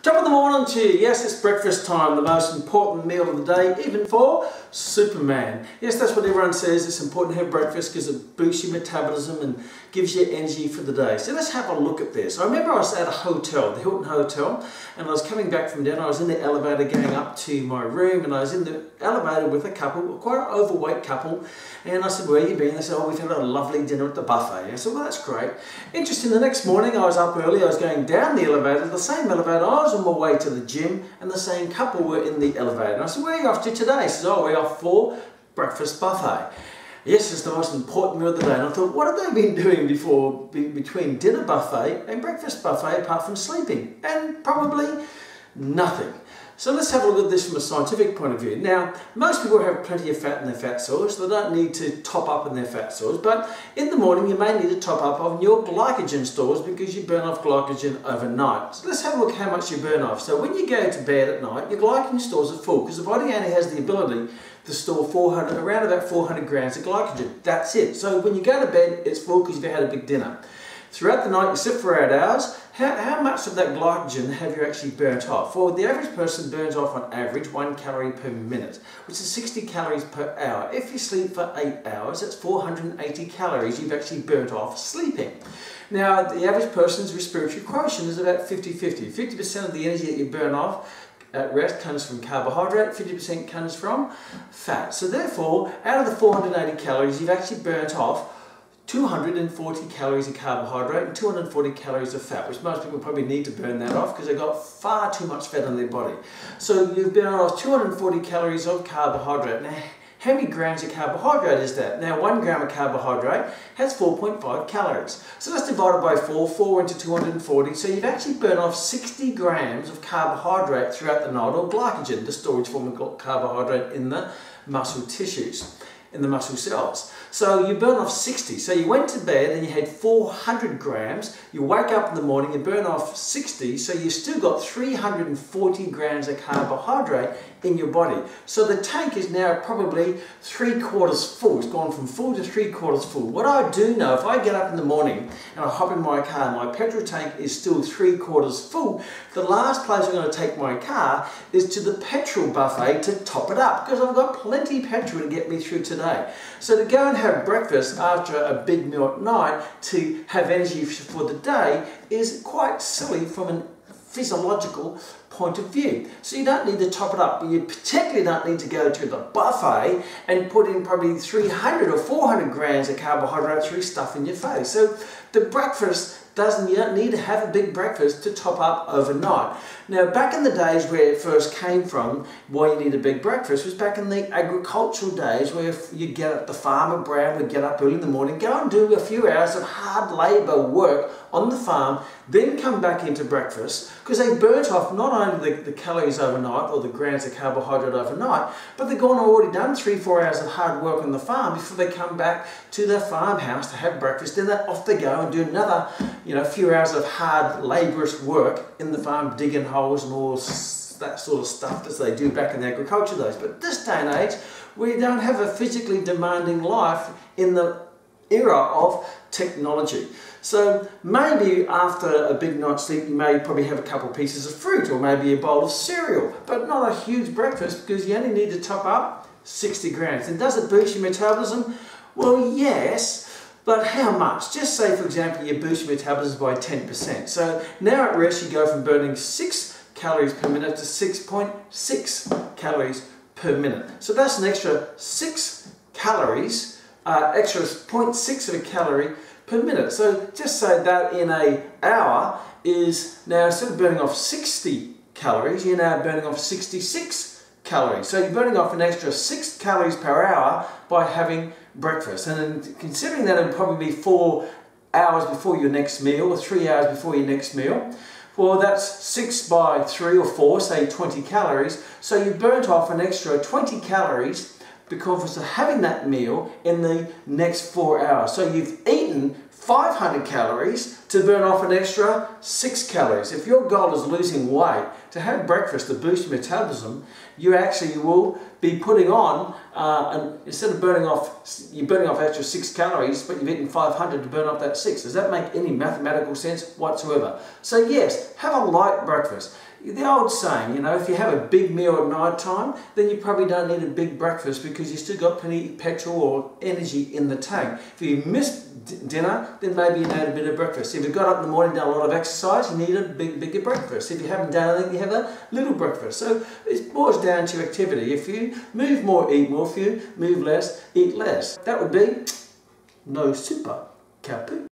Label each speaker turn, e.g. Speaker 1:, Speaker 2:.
Speaker 1: Top of the morning to you. Yes, it's breakfast time, the most important meal of the day, even for Superman. Yes, that's what everyone says. It's important to have breakfast because it boosts your metabolism and gives you energy for the day. So let's have a look at this. I remember I was at a hotel, the Hilton Hotel, and I was coming back from dinner. I was in the elevator going up to my room, and I was in the elevator with a couple, quite an overweight couple, and I said, "Where have you been?" They said, "Oh, we've had a lovely dinner at the buffet." I said, "Well, that's great." Interesting, the next morning I was up early, I was going down the elevator, the same elevator, I was on my way to the gym, and the same couple were in the elevator. And I said, "Where are you off to today?" He says, "Oh, we're off for breakfast buffet." Yes, it's the most important meal of the day. And I thought, what have they been doing between dinner buffet and breakfast buffet apart from sleeping? And probably nothing. So let's have a look at this from a scientific point of view. Now, most people have plenty of fat in their fat stores. They don't need to top up in their fat stores. But in the morning, you may need to top up on your glycogen stores because you burn off glycogen overnight. So let's have a look at how much you burn off. So when you go to bed at night, your glycogen stores are full because the body only has the ability to store around about 400 grams of glycogen. That's it. So when you go to bed, it's full because you've had a big dinner. Throughout the night, you sit for 8 hours. How much of that glycogen have you actually burnt off? Well, the average person burns off on average 1 calorie per minute, which is 60 calories per hour. If you sleep for 8 hours, that's 480 calories you've actually burnt off sleeping. Now, the average person's respiratory quotient is about 50-50. 50% of the energy that you burn off at rest comes from carbohydrate, 50% comes from fat. So therefore, out of the 480 calories, you've actually burnt off 240 calories of carbohydrate and 240 calories of fat, which most people probably need to burn that off because they've got far too much fat on their body. So you've burned off 240 calories of carbohydrate. Now, how many grams of carbohydrate is that? Now, 1 gram of carbohydrate has 4.5 calories. So let's divide it by 4, 4 into 240. So you've actually burned off 60 grams of carbohydrate throughout the night, or glycogen, the storage form of carbohydrate in the muscle tissues, in the muscle cells. So you burn off 60. So you went to bed and you had 400 grams. You wake up in the morning, you burn off 60. So you still got 340 grams of carbohydrate in your body. So the tank is now probably 3/4 full. It's gone from full to 3/4 full. What I do know, if I get up in the morning and I hop in my car and my petrol tank is still 3/4 full, the last place I'm going to take my car is to the petrol buffet to top it up because I've got plenty of petrol to get me through today. So to go and have breakfast after a big meal at night to have energy for the day is quite silly from a physiological point of view. So you don't need to top it up, but you particularly don't need to go to the buffet and put in probably 300 or 400 grams of carbohydrate through stuff in your face. So the breakfast you don't need to have a big breakfast to top up overnight. Now, back in the days where it first came from, why you need a big breakfast was back in the agricultural days where you get up, the farmer Brown would get up early in the morning, go and do a few hours of hard labour work on the farm, then come back into breakfast because they burnt off not only the calories overnight or the grams of carbohydrate overnight, but they've already done 3-4 hours of hard work on the farm before they come back to their farmhouse to have breakfast. Then they're off they go and do another few hours of hard laborious work in the farm, digging holes and all that sort of stuff that they do back in the agriculture days. But this day and age, we don't have a physically demanding life in the era of technology. So maybe after a big night's sleep, you may probably have a couple of pieces of fruit or maybe a bowl of cereal, but not a huge breakfast because you only need to top up 60 grams. And does it boost your metabolism? Well, yes. But how much? Just say, for example, you boost your metabolism by 10%. So now at rest, you go from burning 6 calories per minute to 6.6 calories per minute. So that's an extra 6 calories, extra 0.6 of a calorie per minute. So just say that in an hour is now, instead of burning off 60 calories, you're now burning off 66 calories. So you're burning off an extra 6 calories per hour by having breakfast. And then considering that it'll probably be 4 hours before your next meal or 3 hours before your next meal, well, that's 6 by 3 or 4, say 20 calories. So you burnt off an extra 20 calories because of having that meal in the next 4 hours. So you've eaten 500 calories to burn off an extra 6 calories. If your goal is losing weight, to have breakfast to boost your metabolism, you actually will be putting on, instead of burning off, you're burning off extra 6 calories, but you've eaten 500 to burn off that 6. Does that make any mathematical sense whatsoever? So yes, have a light breakfast. The old saying, you know, if you have a big meal at night time, then you probably don't need a big breakfast because you've still got plenty of petrol or energy in the tank. If you missed dinner, then maybe you need a bit of breakfast. If you got up in the morning, done a lot of exercise, you need a bigger breakfast. If you haven't done anything, you have a little breakfast. So it boils down to activity. If you move more, eat more. If you move less, eat less. That would be no super cow poo.